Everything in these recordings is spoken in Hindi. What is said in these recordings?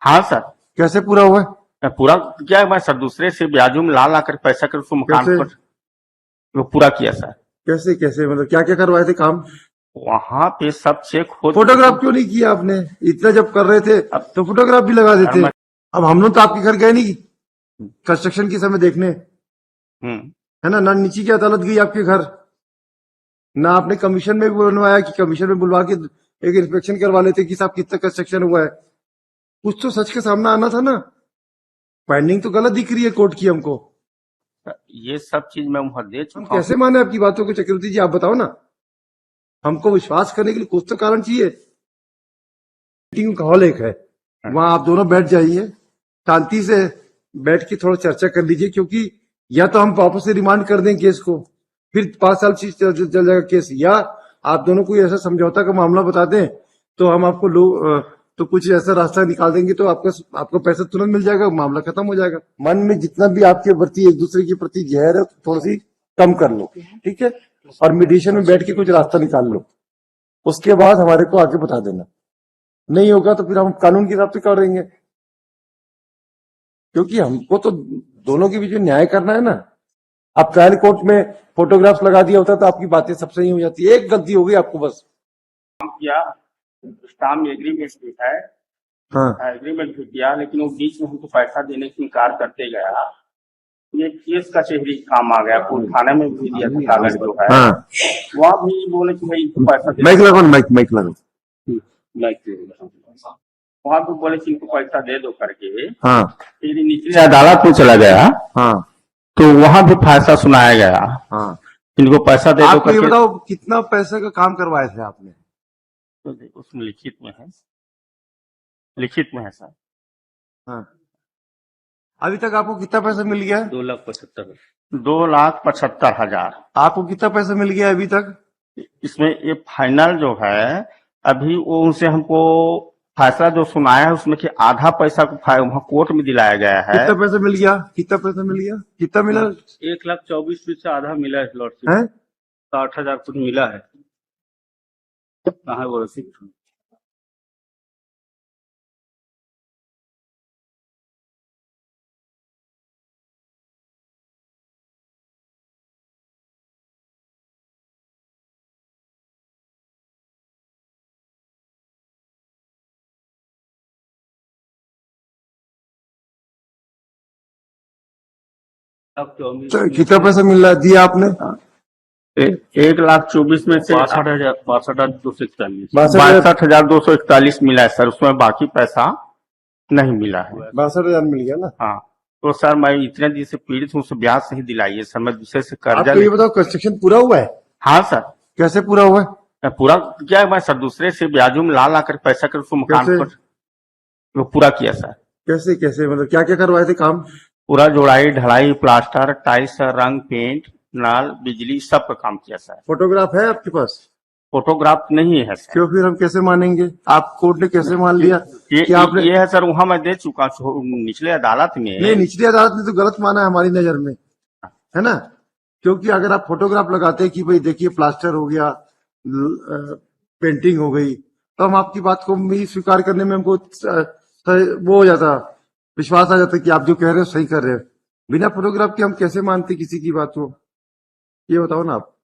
हाँ सर। कैसे पूरा हुआ है? पूरा क्या है, मैं सर दूसरे से ब्याजों में ला कर पैसा कर उसको मकान कैसे? पर वो पूरा किया सर। कैसे कैसे मतलब क्या क्या करवाए थे काम? वहां पे सब चेक हो फोटोग्राफ क्यों नहीं किया आपने? इतना जब कर रहे थे अब तो फोटोग्राफ भी लगा सर देते। मैं अब हम लोग तो आपके घर गए नहीं कंस्ट्रक्शन के समय देखने, हम्म है ना नीचे की अदालत गई आपके घर, ना आपने कमीशन में भी बनवाया कि कमीशन में बुलवा के एक इंस्पेक्शन करवा लेते कि साहब कितना कंस्ट्रक्शन हुआ है। कुछ तो सच का सामना आना था ना। फाइंडिंग तो गलत दिख रही है कोर्ट की हमको। ये सब चीज मैं वहां दे हम चुका हूँ। कैसे माने आपकी बातों को? चक्रवर्ती जी आप बताओ ना, हमको विश्वास करने के लिए कुछ तो कारण चाहिए। मीटिंग का हॉल एक है, वहां आप दोनों बैठ जाइए, शांति से बैठ के थोड़ा चर्चा कर लीजिए, क्योंकि या तो हम वापस से रिमांड कर दें केस को, फिर 5 साल चीज चल जाएगा केस, या आप दोनों कोई ऐसा समझौता का मामला बता दें तो हम आपको तो कुछ ऐसा रास्ता निकाल देंगे तो आपको पैसा तुरंत मिल जाएगा, मामला खत्म हो जाएगा। मन में जितना भी आपके प्रति एक दूसरे के प्रति जहर है थोड़ी सी कम कर लो, ठीक है, और मीडिएशन में बैठ के कुछ रास्ता निकाल लो, उसके बाद हमारे को आगे बता देना। नहीं होगा तो फिर हम कानून के हिसाब से करेंगे, क्योंकि हमको तो दोनों के बीच में न्याय करना है ना। अब ट्रायल कोर्ट में फोटोग्राफ्स लगा दिया होता तो आपकी बातें सब सही हो जाती। एक गलती हो गई आपको बस। किया स्टाम्प एग्रीमेंट भी है, हाँ एग्रीमेंट भी किया, लेकिन वो बीच में हमको पैसा देने से इनकार करते गया। ये केस कचहरी काम आ गया, कोर्ट थाने में भी दिया था कागज जो है। हाँ वहाँ भी बोले कि भाई इनको पैसा दे माइक लगाओ, माइक लगाओ। वहाँ भी बोले कि इनको पैसा दे दो करके। हाँ फिर निचली अदालत में चला गया हाँ तो वहाँ भी फैसला सुनाया गया, हाँ। इनको पैसा दे दो आपको ये करके। बताओ कितना पैसे का काम करवाए थे आपने? तो उसमें लिखित में है, लिखित में है सर। हाँ, अभी तक आपको कितना पैसा मिल गया? 2,75,000। आपको कितना पैसा मिल गया अभी तक? इसमें ये फाइनल जो है, अभी वो उनसे हमको फैसला जो सुनाया है उसमें कि आधा पैसा को वहाँ कोर्ट में दिलाया गया है। कितना पैसा मिल गया? कितना पैसा मिल गया? कितना मिला? 1,24,000 से आधा मिला है लॉर्डशिप। है 60,000 कुछ मिला है। कहाँ है वो रसीद? तो कितना पैसा मिल रहा है दिया आपने? 1,24,000 में से 62,241 62,000 62,241 मिला है सर, उसमें बाकी पैसा नहीं मिला है। 62,000 मिल गया ना। हाँ, तो सर मैं इतने दिन से पीड़ित हूँ, ब्याज से ही दिलाइए सर, मैं दूसरे से कर्जा आपको ये बताओ कंस्ट्रक्शन पूरा हुआ है? हाँ सर। कैसे पूरा हुआ है? पूरा क्या है, मैं सर दूसरे से ब्याजों में ला कर पैसा कर उसको मकान कैसे? पर वो पूरा किया सर। कैसे कैसे मतलब क्या क्या करवाए थे काम? पूरा जोड़ाई ढलाई, प्लास्टर, टाइल्स, रंग, पेंट, नल, बिजली, सब का काम किया सर। फोटोग्राफ है आपके पास? फोटोग्राफ नहीं है सर। क्यों? फिर हम कैसे मानेंगे? आप कोर्ट ने कैसे मान लिया कि आपने? ये है सर, वहां मैं दे चुका हूँ निचले अदालत में। नहीं, निचली अदालत ने तो गलत माना है हमारी नजर में, है ना, क्योंकि अगर आप फोटोग्राफ लगाते हैं कि भाई देखिए प्लास्टर हो गया, पेंटिंग हो गई, तो हम आपकी बात को भी स्वीकार करने में हमको वो हो जाता, विश्वास आ जाता कि आप जो कह रहे हो सही कर रहे हो। बिना फोटोग्राफ के हम कैसे मानते किसी की बात को? ये बताओ ना आप।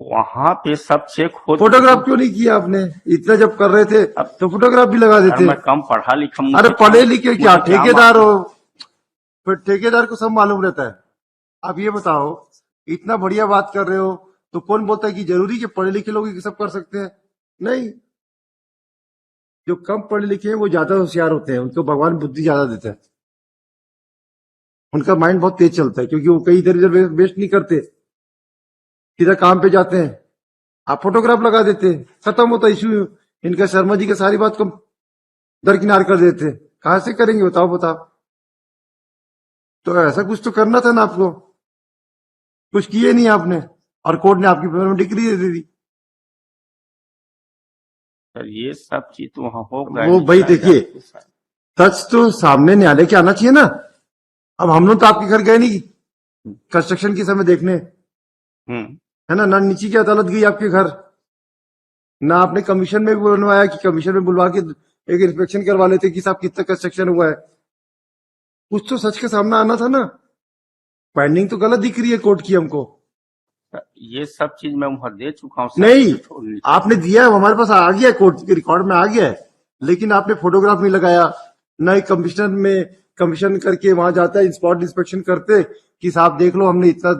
वहां पे सब चेक हो। फोटोग्राफ क्यों नहीं किया आपने? इतना जब कर रहे थे तो फोटोग्राफ भी लगा देते। मैं कम पढ़ा लिखा। अरे पढ़े लिखे क्या, ठेकेदार हो? फिर ठेकेदार को सब मालूम रहता है। आप ये बताओ, इतना बढ़िया बात कर रहे हो तो कौन बोलता है कि जरूरी कि पढ़े लिखे लोग ये सब कर सकते हैं? नहीं, जो कम पढ़े लिखे हैं वो ज्यादा होशियार होते हैं, उनको भगवान बुद्धि ज्यादा देता है, उनका माइंड बहुत तेज चलता है, क्योंकि वो कहीं इधर इधर वेस्ट नहीं करते, सीधा काम पे जाते हैं। आप फोटोग्राफ लगा देते, खत्म होता इश्यू। इनका शर्मा जी की सारी बात को दरकिनार कर देते। कहां से करेंगे बताओ बताओ? तो ऐसा कुछ तो करना था ना आपको, कुछ किए नहीं आपने, और कोर्ट ने आपकी फेवर में डिग्री दे दी। सर ये सब चीज तो वहां हो गया। वो भाई देखिए, सच तो सामने न्यायालय के आना चाहिए ना। अब हम लोग तो आपके घर गए नहीं कंस्ट्रक्शन के समय देखने, है ना नीचे की अदालत गई आपके घर, ना आपने कमीशन में बनवाया कि कमीशन में बुलवा के एक इंस्पेक्शन करवा लेते कि साहब कितना कंस्ट्रक्शन हुआ है। कुछ तो सच का सामना आना था ना। फाइंडिंग तो गलत दिख रही है कोर्ट की हमको। ये सब चीज मैं वहां दे चुका हूँ। नहीं, आपने दिया है, हमारे पास आ गया है, कोर्ट के रिकॉर्ड में आ गया है, लेकिन आपने फोटोग्राफ नहीं लगाया। न ही कमीशन में कमीशन करके वहां जाता है, स्पॉट इंस्पेक्शन करते कि साहब देख लो हमने इतना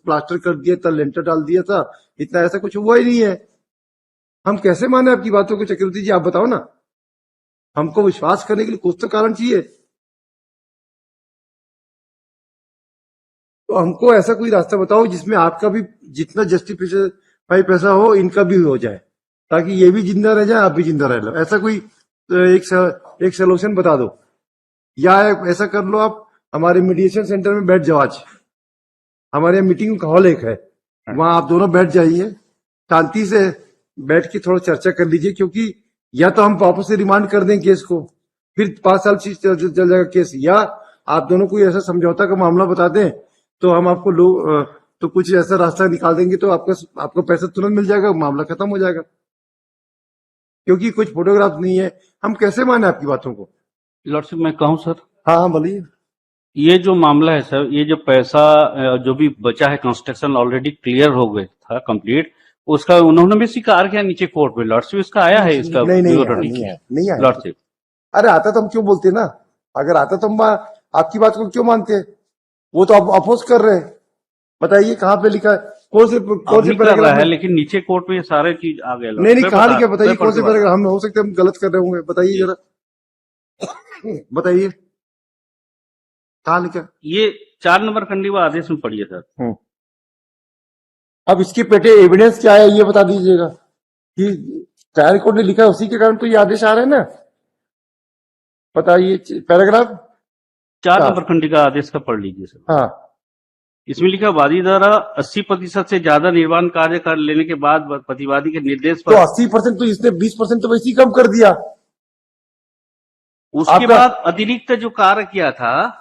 प्लास्टर कर दिया, इतना लेंटर डाल दिया था, इतना, ऐसा कुछ हुआ ही नहीं है। हम कैसे माने आपकी बातों को चक्रवर्ती जी, आप बताओ ना। हमको विश्वास करने के लिए कुछ तो कारण चाहिए। तो हमको ऐसा कोई रास्ता बताओ जिसमें आपका भी जितना जस्टिफाई पैसा हो, इनका भी हो जाए, ताकि ये भी जिंदा रह जाए, आप भी जिंदा रह लो। ऐसा कोई एक सोल्यूशन बता दो, या ऐसा कर लो आप, हमारे मीडिएशन सेंटर में बैठ जाओ आज। हमारे यहाँ मीटिंग का हॉल एक है, वहां आप दोनों बैठ जाइए, शांति से बैठ के थोड़ा चर्चा कर लीजिए। क्योंकि या तो हम वापस से रिमांड कर दें केस को, फिर 5 साल चल जाएगा केस, या आप दोनों कोई ऐसा समझौता का मामला बता दें तो हम आपको तो कुछ ऐसा रास्ता निकाल देंगे, तो आपको पैसा तुरंत मिल जाएगा, मामला खत्म हो जाएगा। क्योंकि कुछ फोटोग्राफ नहीं है, हम कैसे माने आपकी बातों को। लॉर्डशिप मैं कहूं सर, हाँ बोलिए। ये जो मामला है सर, ये जो पैसा जो भी बचा है, कंस्ट्रक्शन ऑलरेडी क्लियर हो गया था कंप्लीट, उसका उन्होंने भी स्वीकार किया नीचे कोर्ट में। लॉर्डशिप इसका आया है, इसका नहीं आया लॉर्डशिप। अरे आता तो हम क्यों बोलते ना, अगर आता तो हम आपकी बात को क्यों मानते। वो तो आप अपोज कर रहे हैं। बताइए कहाँ पे लिखा है, कौन से पैराग्राफ है, लेकिन नीचे कोर्ट में ये सारे चीज आ गए। नहीं कहाँ लिखा, बताइए कौन से पैराग्राफ। हम हो सकते हम गलत कर रहे होंगे, बताइए जरा बताइए कहाँ लिखा। ये 4 नंबर खंडीवा आदेश में पढ़िए सर। अब इसके पेटे एविडेंस क्या है ये बता दीजिएगा, कि ट्रायल कोर्ट ने लिखा है उसी के कारण तो ये आदेश आ रहे हैं ना। बताइए पैराग्राफ 4 नंबर खंडिका आदेश का पढ़ लीजिए सर। हाँ, इसमें लिखा, वादी द्वारा 80% से ज्यादा निर्माण कार्य कर लेने के बाद प्रतिवादी के निर्देश तो पर 80% तो इसने 20% तो वैसे ही कम कर दिया। उसके बाद अतिरिक्त जो कार्य किया था,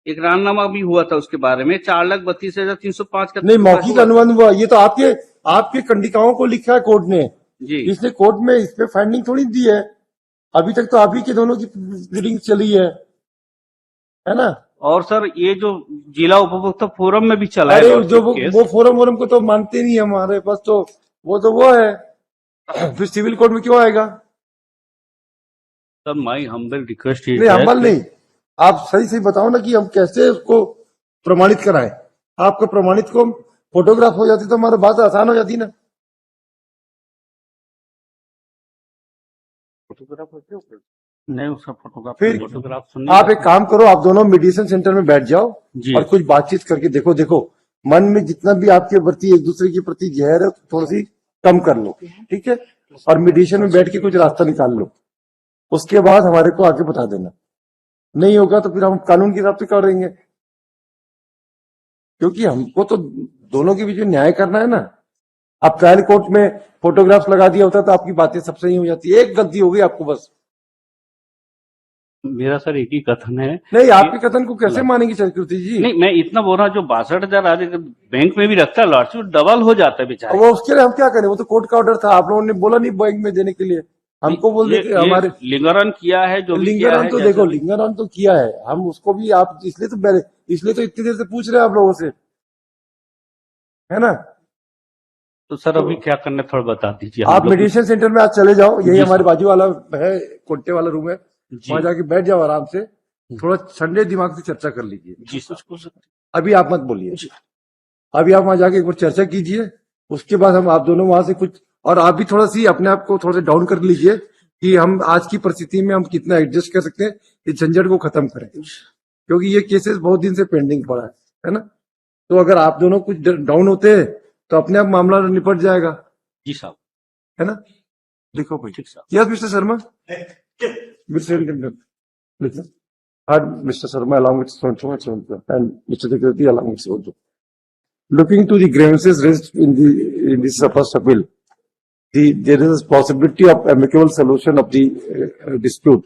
एक रामनामा भी हुआ था उसके बारे में, 4,32,305 का। नहीं, मौखिक अनुबंध हुआ, ये तो आपके खंडिकाओं को लिखा है कोर्ट ने जी। इसने कोर्ट में इस पे फाइंडिंग थोड़ी दी है। अभी तक तो आप ही के दोनों की प्रोसीडिंग चली है ना। और सर ये जो जिला उपभोक्ता फोरम में भी चला अरे है जो वो फोरम को तो मानते नहीं है हमारे पास, तो वो है। फिर सिविल कोर्ट में क्यों आएगा। सर माई हम्बल रिक्वेस्ट नहीं, हम्बल नहीं, आप सही बताओ ना कि हम कैसे उसको प्रमाणित कराएं। आपको प्रमाणित को फोटोग्राफ हो जाती तो हमारी बात आसान हो जाती ना। फोटोग्राफ नहीं, उसका फोटोग्राफ फिर फोटोग्राफ आप एक काम करो, आप दोनों मेडिसिन सेंटर में बैठ जाओ और कुछ बातचीत करके देखो मन में जितना भी आपके प्रति एक दूसरे के प्रति जहर है थोड़ी सी कम कर लो, ठीक है। और मेडिसिन में बैठ के कुछ रास्ता निकाल लो, उसके बाद हमारे को आके बता देना। नहीं होगा तो फिर हम कानून के हिसाब से करेंगे, क्योंकि हमको तो दोनों के बीच में न्याय करना है ना। अब ट्रायल कोर्ट में फोटोग्राफ्स लगा दिया होता तो आपकी बातें सब सही हो जाती। एक गलती हो गई आपको बस। मेरा सर एक ही कथन है। नहीं, आपके कथन को कैसे मानेंगे चक्रवर्ती जी। नहीं, मैं इतना बोल रहा हूँ, जो 62,000 आज बैंक में भी रखता है लॉर्डशिप, डबल हो जाता है बेचारा। वो उसके लिए हम क्या करें, वो तो कोर्ट का ऑर्डर था, आप लोगों ने बोला नहीं बैंक में देने के लिए, हमको बोल देते हमारे लिंगारन किया है जो लिंगारन तो देखो, लिंगारन तो किया है, हम उसको भी आप इसलिए तो इतनी देर से पूछ रहे हैं आप लोगों से, है ना। तो सर अभी क्या करना थोड़ा बता दीजिए। आप मेडिसिन सेंटर में आज चले जाओ, यही हमारे बाजू वाला है, कोटे वाला रूम है, वहां जाके बैठ जाओ आराम से, थोड़ा ठंडे दिमाग से चर्चा कर लीजिए जी। कुछ अभी आप मत बोलिए, अभी आप वहां जाके एक बार चर्चा कीजिए, उसके बाद हम आप दोनों वहां से कुछ, और आप भी थोड़ा सी अपने आप को थोड़ा सा डाउन कर लीजिए कि हम आज की परिस्थिति में हम कितना एडजस्ट कर सकते हैं, इस झंझट को खत्म करें, क्योंकि ये केसेस बहुत दिन से पेंडिंग पड़ा है ना। तो अगर आप दोनों कुछ डाउन होते हैं तो अपने आप मामला निपट जाएगा। जी साहब, है ना। देखो भाई, ठीक साहब। Yes mister Sharma, Mr. Sharma along with Soncho and Mr. Secretary along with Soncho. Looking to the grievances raised in this first appeal, there is a possibility of amicable solution of the dispute.